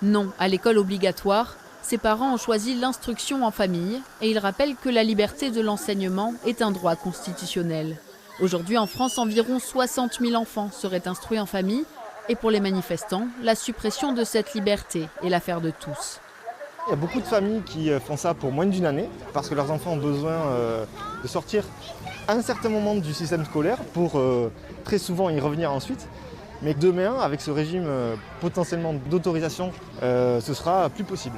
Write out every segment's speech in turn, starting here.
Non à l'école obligatoire, ses parents ont choisi l'instruction en famille et ils rappellent que la liberté de l'enseignement est un droit constitutionnel. Aujourd'hui en France, environ 60 000 enfants seraient instruits en famille et pour les manifestants, la suppression de cette liberté est l'affaire de tous. Il y a beaucoup de familles qui font ça pour moins d'une année parce que leurs enfants ont besoin de sortir à un certain moment du système scolaire pour très souvent y revenir ensuite. Mais demain, avec ce régime potentiellement d'autorisation, ce sera plus possible.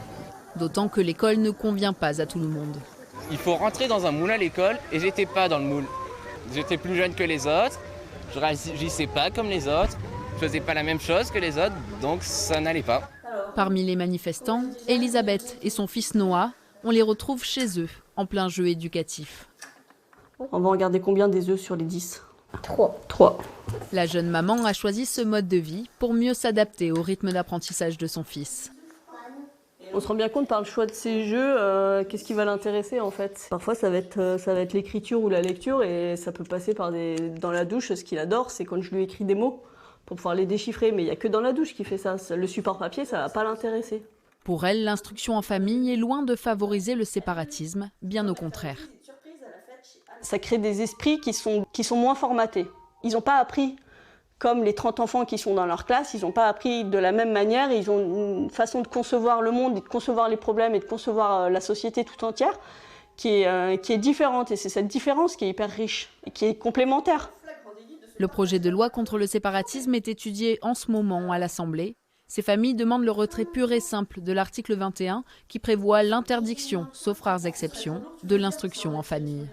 D'autant que l'école ne convient pas à tout le monde. Il faut rentrer dans un moule à l'école et j'étais pas dans le moule. J'étais plus jeune que les autres, je réagissais pas comme les autres, je faisais pas la même chose que les autres, donc ça n'allait pas. Parmi les manifestants, Elisabeth et son fils Noah, on les retrouve chez eux, en plein jeu éducatif. On va regarder combien des œufs sur les 10 ? 3. La jeune maman a choisi ce mode de vie pour mieux s'adapter au rythme d'apprentissage de son fils. On se rend bien compte par le choix de ces jeux, qu'est-ce qui va l'intéresser en fait. Parfois ça va être l'écriture ou la lecture et ça peut passer par dans la douche. Ce qu'il adore, c'est quand je lui écris des mots pour pouvoir les déchiffrer. Mais il n'y a que dans la douche qui fait ça. Le support papier, ça ne va pas l'intéresser. Pour elle, l'instruction en famille est loin de favoriser le séparatisme, bien au contraire. Ça crée des esprits qui sont moins formatés. Ils n'ont pas appris comme les 30 enfants qui sont dans leur classe, ils n'ont pas appris de la même manière, ils ont une façon de concevoir le monde, et de concevoir les problèmes et de concevoir la société tout entière qui est différente. Et c'est cette différence qui est hyper riche et qui est complémentaire. Le projet de loi contre le séparatisme est étudié en ce moment à l'Assemblée. Ces familles demandent le retrait pur et simple de l'article 21 qui prévoit l'interdiction, sauf rares exceptions, de l'instruction en famille.